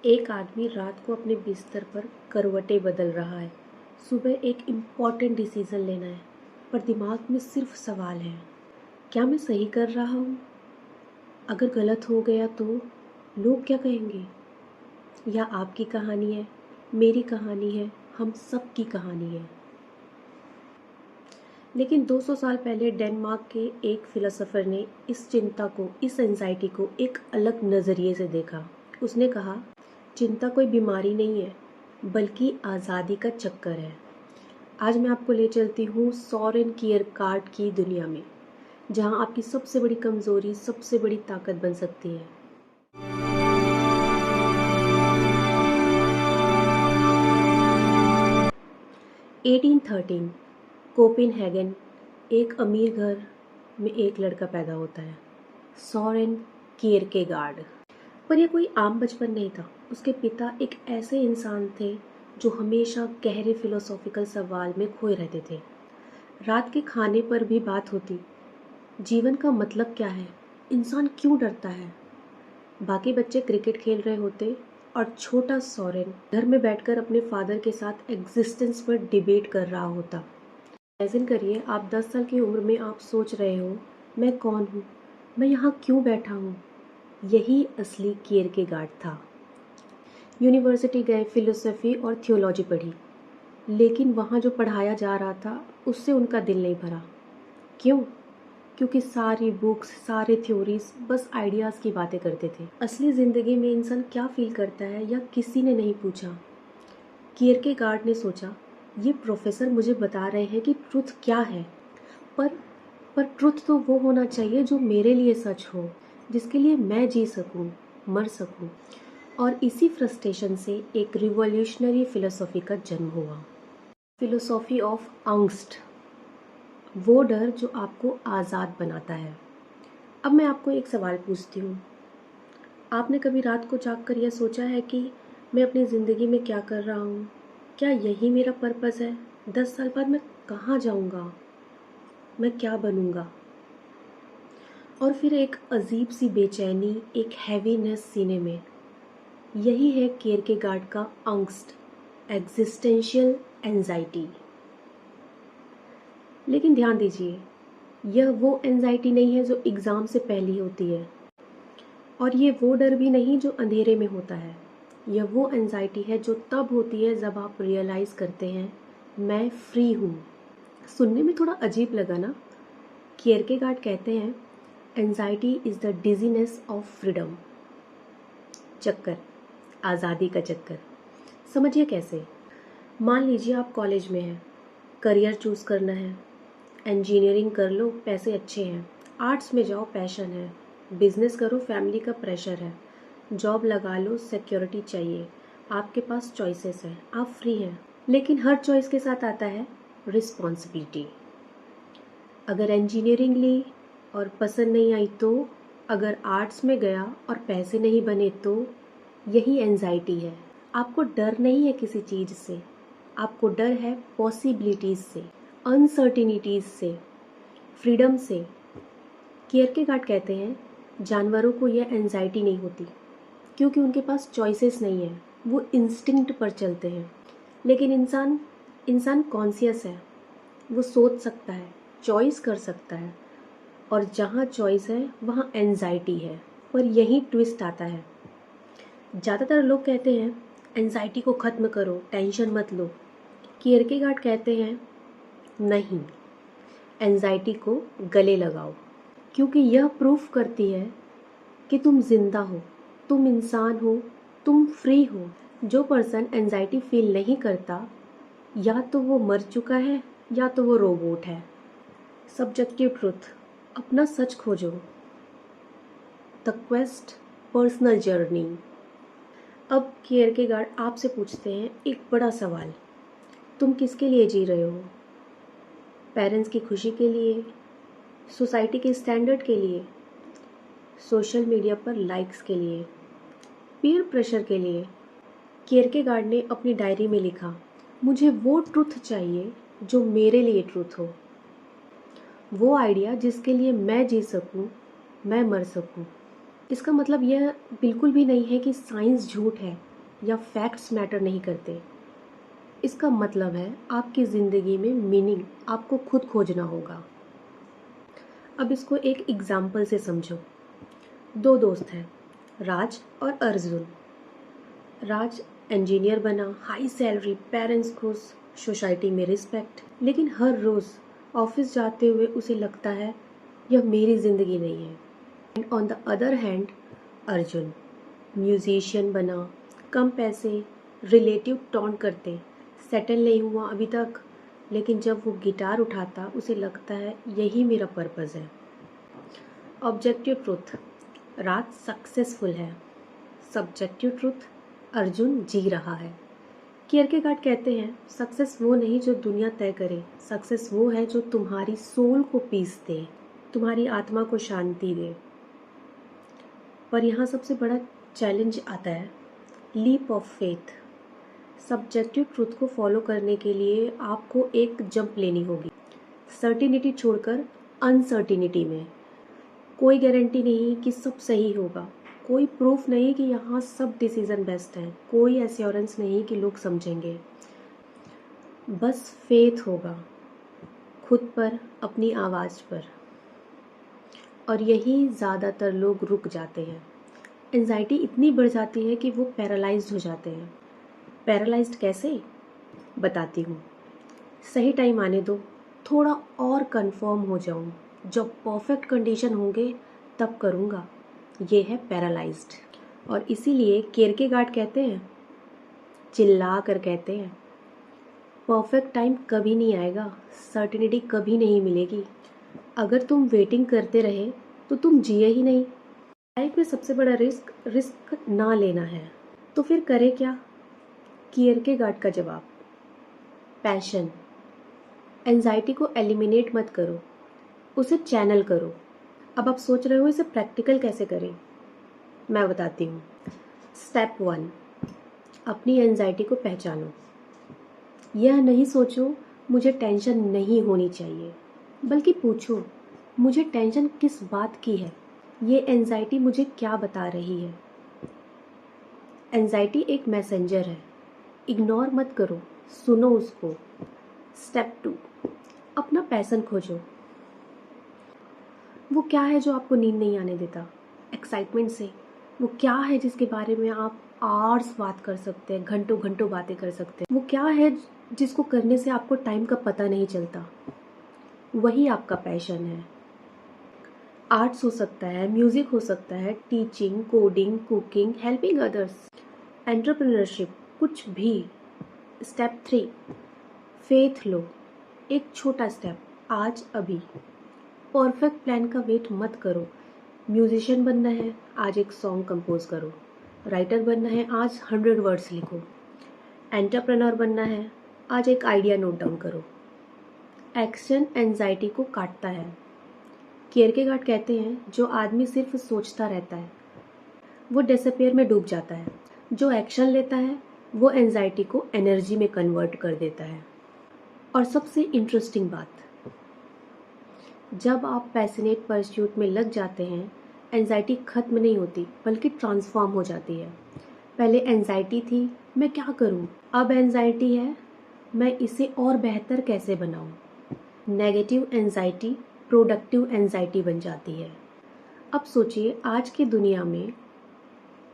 एक आदमी रात को अपने बिस्तर पर करवटें बदल रहा है। सुबह एक इम्पॉर्टेंट डिसीजन लेना है, पर दिमाग में सिर्फ सवाल है, क्या मैं सही कर रहा हूँ? अगर गलत हो गया तो लोग क्या कहेंगे? यह आपकी कहानी है, मेरी कहानी है, हम सब की कहानी है। लेकिन 200 साल पहले डेनमार्क के एक फिलोसोफर ने इस चिंता को, इस एंजाइटी को एक अलग नज़रिए से देखा। उसने कहा, चिंता कोई बीमारी नहीं है, बल्कि आज़ादी का चक्कर है। आज मैं आपको ले चलती हूँ सोरेन कियरकेगार्ड की दुनिया में, जहाँ आपकी सबसे बड़ी कमज़ोरी सबसे बड़ी ताकत बन सकती है। एटीन 13 कोपेनहेगन, एक अमीर घर में एक लड़का पैदा होता है, सोरेन कियरकेगार्ड। पर यह कोई आम बचपन नहीं था। उसके पिता एक ऐसे इंसान थे जो हमेशा गहरे फिलोसॉफिकल सवाल में खोए रहते थे। रात के खाने पर भी बात होती, जीवन का मतलब क्या है, इंसान क्यों डरता है। बाकी बच्चे क्रिकेट खेल रहे होते और छोटा सोरेन घर में बैठकर अपने फादर के साथ एग्जिस्टेंस पर डिबेट कर रहा होता। इमेजिन करिए, आप 10 साल की उम्र में आप सोच रहे हो, मैं कौन हूँ, मैं यहाँ क्यों बैठा हूँ। यही असली कियरकेगार्ड था। यूनिवर्सिटी गए, फिलोसफी और थियोलॉजी पढ़ी, लेकिन वहाँ जो पढ़ाया जा रहा था उससे उनका दिल नहीं भरा। क्यों? क्योंकि सारी बुक्स, सारे थ्योरीज बस आइडियाज़ की बातें करते थे। असली ज़िंदगी में इंसान क्या फील करता है या किसी ने नहीं पूछा। कियरकेगार्ड ने सोचा, ये प्रोफेसर मुझे बता रहे हैं कि ट्रुथ क्या है, पर ट्रुथ तो वो होना चाहिए जो मेरे लिए सच हो, जिसके लिए मैं जी सकूं, मर सकूं। और इसी फ्रस्ट्रेशन से एक रिवॉल्यूशनरी फिलोसॉफी का जन्म हुआ, फिलोसॉफी ऑफ अंगस्ट, वो डर जो आपको आज़ाद बनाता है। अब मैं आपको एक सवाल पूछती हूँ, आपने कभी रात को जाग कर यह सोचा है कि मैं अपनी ज़िंदगी में क्या कर रहा हूँ? क्या यही मेरा पर्पज़ है? 10 साल बाद मैं कहाँ जाऊँगा? मैं क्या बनूँगा? और फिर एक अजीब सी बेचैनी, एक हैवीनेस सीने में। यही है कियरकेगार्ड का अंगस्ट, एग्जिस्टेंशियल एंजाइटी। लेकिन ध्यान दीजिए, यह वो एंजाइटी नहीं है जो एग्ज़ाम से पहले होती है, और ये वो डर भी नहीं जो अंधेरे में होता है। यह वो एंजाइटी है जो तब होती है जब आप रियलाइज़ करते हैं, मैं फ्री हूँ। सुनने में थोड़ा अजीब लगा ना? कियरकेगार्ड कहते हैं, anxiety is the dizziness of freedom. चक्कर, आज़ादी का चक्कर। समझिए कैसे। मान लीजिए आप कॉलेज में हैं, करियर चूज़ करना है। इंजीनियरिंग कर लो, पैसे अच्छे हैं। आर्ट्स में जाओ, पैशन है। बिजनेस करो, फैमिली का प्रेशर है। जॉब लगा लो, सिक्योरिटी चाहिए। आपके पास चॉइसेस हैं, आप फ्री हैं। लेकिन हर चॉइस के साथ आता है रिस्पॉन्सिबिलिटी। अगर इंजीनियरिंग ली और पसंद नहीं आई तो, अगर आर्ट्स में गया और पैसे नहीं बने तो, यही एंजाइटी है। आपको डर नहीं है किसी चीज़ से, आपको डर है पॉसिबिलिटीज़ से, अनसर्टिनिटीज़ से, फ्रीडम से। कियरकेगार्ड कहते हैं, जानवरों को यह एंजाइटी नहीं होती क्योंकि उनके पास चॉइसेस नहीं है, वो इंस्टिंक्ट पर चलते हैं। लेकिन इंसान कॉन्शियस है, वो सोच सकता है, चॉइस कर सकता है, और जहाँ चॉइस है वहाँ एंजाइटी है। पर यही ट्विस्ट आता है। ज़्यादातर लोग कहते हैं एंजाइटी को ख़त्म करो, टेंशन मत लो। कियरकेगार्ड कहते हैं, नहीं, एंजाइटी को गले लगाओ, क्योंकि यह प्रूफ करती है कि तुम जिंदा हो, तुम इंसान हो, तुम फ्री हो। जो पर्सन एंजाइटी फील नहीं करता, या तो वो मर चुका है या तो वो रोबोट है। सब्जेक्टिव ट्रुथ, अपना सच खोजो। The quest, personal journey. अब कियरकेगार्ड आपसे पूछते हैं एक बड़ा सवाल, तुम किसके लिए जी रहे हो? पेरेंट्स की खुशी के लिए, सोसाइटी के स्टैंडर्ड के लिए, सोशल मीडिया पर लाइक्स के लिए, पीयर प्रेशर के लिए? कियरकेगार्ड ने अपनी डायरी में लिखा, मुझे वो ट्रुथ चाहिए जो मेरे लिए ट्रुथ हो, वो आइडिया जिसके लिए मैं जी सकूं, मैं मर सकूं। इसका मतलब यह बिल्कुल भी नहीं है कि साइंस झूठ है, या फैक्ट्स मैटर नहीं करते। इसका मतलब है आपकी ज़िंदगी में मीनिंग आपको खुद खोजना होगा। अब इसको एक एग्जाम्पल से समझो। दो दोस्त हैं, राज और अर्जुन। राज इंजीनियर बना, हाई सैलरी, पेरेंट्स खुश, सोसाइटी में रिस्पेक्ट। लेकिन हर रोज़ ऑफिस जाते हुए उसे लगता है यह मेरी ज़िंदगी नहीं है। And on the other hand Arjun musician बना, कम पैसे, रिलेटिव टॉन्ट करते, सेटल नहीं हुआ अभी तक, लेकिन जब वो गिटार उठाता उसे लगता है यही मेरा पर्पज़ है। ऑब्जेक्टिव ट्रुथ, राज सक्सेसफुल है। सब्जेक्टिव ट्रुथ, अर्जुन जी रहा है। कियरकेगार्ड कहते हैं सक्सेस वो नहीं जो दुनिया तय करे, सक्सेस वो है जो तुम्हारी सोल को पीस दे, तुम्हारी आत्मा को शांति दे। पर यहाँ सबसे बड़ा चैलेंज आता है, leap of faith. Subjective truth को फॉलो करने के लिए आपको एक जंप लेनी होगी, सर्टिनिटी छोड़कर अनसर्टिनिटी में। कोई गारंटी नहीं कि सब सही होगा, कोई प्रूफ नहीं कि यहाँ सब डिसीज़न बेस्ट हैं, कोई एश्योरेंस नहीं कि लोग समझेंगे। बस फेथ होगा खुद पर, अपनी आवाज़ पर। और यही ज़्यादातर लोग रुक जाते हैं। एंजाइटी इतनी बढ़ जाती है कि वो पैरालाइज्ड हो जाते हैं। पैरालाइज्ड कैसे, बताती हूँ। सही टाइम आने दो, थोड़ा और कंफर्म हो जाऊँ, जब परफेक्ट कंडीशन होंगे तब करूँगा। ये है पैरालाइज्ड। और इसीलिए कियरकेगार्ड कहते हैं, चिल्ला कर कहते हैं, परफेक्ट टाइम कभी नहीं आएगा, सर्टिनिटी कभी नहीं मिलेगी। अगर तुम वेटिंग करते रहे तो तुम जिए ही नहीं। लाइफ में सबसे बड़ा रिस्क ना लेना है। तो फिर करे क्या? कियरकेगार्ड का जवाब, पैशन। एंजाइटी को एलिमिनेट मत करो, उसे चैनल करो। अब आप सोच रहे हो इसे प्रैक्टिकल कैसे करें, मैं बताती हूँ। स्टेप 1, अपनी एंजाइटी को पहचानो। यह नहीं सोचो मुझे टेंशन नहीं होनी चाहिए, बल्कि पूछो मुझे टेंशन किस बात की है, ये एंजाइटी मुझे क्या बता रही है। एंजाइटी एक मैसेंजर है, इग्नोर मत करो, सुनो उसको। स्टेप 2, अपना पैशन खोजो। वो क्या है जो आपको नींद नहीं आने देता एक्साइटमेंट से? वो क्या है जिसके बारे में आप आवर्स बात कर सकते हैं, घंटों घंटों बातें कर सकते हैं? वो क्या है जिसको करने से आपको टाइम का पता नहीं चलता? वही आपका पैशन है। आर्ट्स हो सकता है, म्यूजिक हो सकता है, teaching, coding, cooking, helping others, entrepreneurship, कुछ भी। स्टेप 3, फेथ लो। एक छोटा स्टेप, आज अभी। परफेक्ट प्लान का वेट मत करो। म्यूजिशियन बनना है, आज एक सॉन्ग कंपोज करो। राइटर बनना है, आज 100 वर्ड्स लिखो। एंटरप्रेन्योर बनना है, आज एक आइडिया नोट डाउन करो। एक्शन एंजाइटी को काटता है। कियरकेगार्ड कहते हैं जो आदमी सिर्फ सोचता रहता है वो डिसअपियर में डूब जाता है, जो एक्शन लेता है वो एंजाइटी को एनर्जी में कन्वर्ट कर देता है। और सबसे इंटरेस्टिंग बात, जब आप पैशनेट परस्यूट में लग जाते हैं, एंजाइटी खत्म नहीं होती बल्कि ट्रांसफॉर्म हो जाती है। पहले एंजाइटी थी मैं क्या करूं, अब एंजाइटी है मैं इसे और बेहतर कैसे बनाऊं। नेगेटिव एंजाइटी प्रोडक्टिव एंजाइटी बन जाती है। अब सोचिए आज की दुनिया में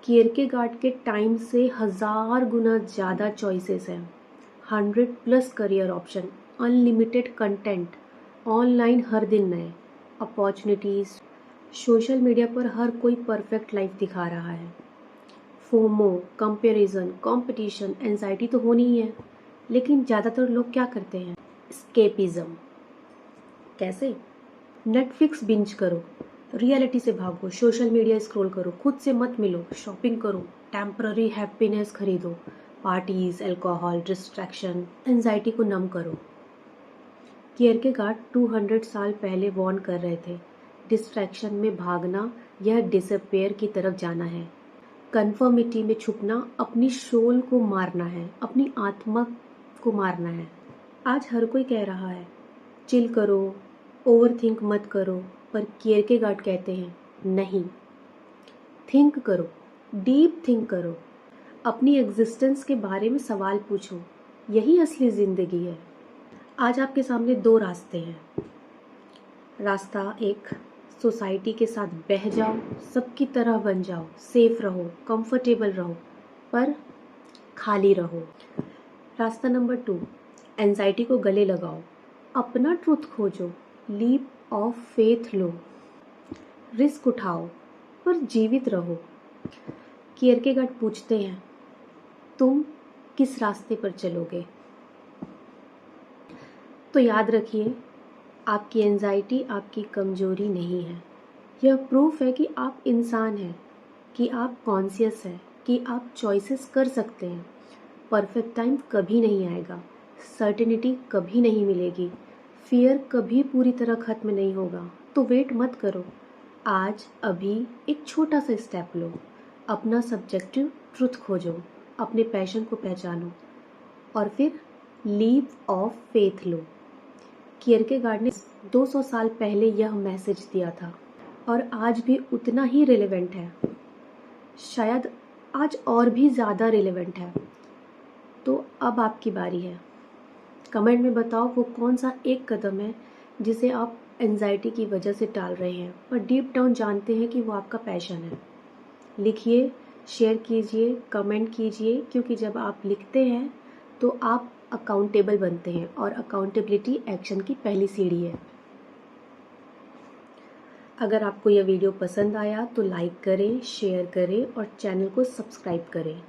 कियरकेगार्ड के टाइम से 1000 गुना ज़्यादा चॉइसेस हैं, 100+ career option, unlimited content, online हर दिन नए अपॉर्चुनिटीज़, सोशल मीडिया पर हर कोई परफेक्ट लाइफ दिखा रहा है। फोमो, कंपैरिजन, कंपटीशन, एंजाइटी तो होनी ही है, लेकिन ज़्यादातर लोग क्या करते हैं, स्केपिज्म। कैसे? नेटफ्लिक्स बिंज करो, रियलिटी से भागो, सोशल मीडिया स्क्रॉल करो, खुद से मत मिलो, शॉपिंग करो, टेम्पररी हैप्पीनेस खरीदो, पार्टीज, अल्कोहल, डिस्ट्रैक्शन, एंजाइटी को नम करो। कियरकेगार्ड 200 साल पहले वार्न कर रहे थे, डिस्ट्रैक्शन में भागना यह डिसअपियर की तरफ जाना है, कन्फर्मिटी में छुपना अपनी सोल को मारना है, अपनी आत्मा को मारना है। आज हर कोई कह रहा है चिल करो, ओवर थिंक मत करो, पर कियरकेगार्ड कहते हैं नहीं, थिंक करो, डीप थिंक करो, अपनी एग्जिस्टेंस के बारे में सवाल पूछो, यही असली ज़िंदगी है। आज आपके सामने दो रास्ते हैं। रास्ता एक, सोसाइटी के साथ बह जाओ, सबकी तरह बन जाओ, सेफ रहो, कंफर्टेबल रहो, पर खाली रहो। रास्ता नंबर 2, एंजाइटी को गले लगाओ, अपना ट्रुथ खोजो, लीप ऑफ फेथ लो, रिस्क उठाओ, पर जीवित रहो। कियरकेगार्ड पूछते हैं, तुम किस रास्ते पर चलोगे? तो याद रखिए, आपकी एंजाइटी आपकी कमजोरी नहीं है। यह प्रूफ है कि आप इंसान हैं, कि आप कॉन्शियस हैं, कि आप चॉइसेस कर सकते हैं। परफेक्ट टाइम कभी नहीं आएगा, सर्टेनिटी कभी नहीं मिलेगी, फियर कभी पूरी तरह खत्म नहीं होगा। तो वेट मत करो, आज अभी एक छोटा सा स्टेप लो, अपना सब्जेक्टिव ट्रुथ खोजो, अपने पैशन को पहचानो और फिर लीप ऑफ फेथ लो। कियरकेगार्ड ने 200 साल पहले यह मैसेज दिया था और आज भी उतना ही रिलेवेंट है, शायद आज और भी ज़्यादा रिलेवेंट है। तो अब आपकी बारी है। कमेंट में बताओ वो कौन सा एक कदम है जिसे आप एंजाइटी की वजह से टाल रहे हैं पर डीप डाउन जानते हैं कि वो आपका पैशन है। लिखिए, शेयर कीजिए, कमेंट कीजिए, क्योंकि जब आप लिखते हैं तो आप अकाउंटेबल बनते हैं और अकाउंटेबिलिटी एक्शन की पहली सीढ़ी है। अगर आपको यह वीडियो पसंद आया तो लाइक करें, शेयर करें और चैनल को सब्सक्राइब करें।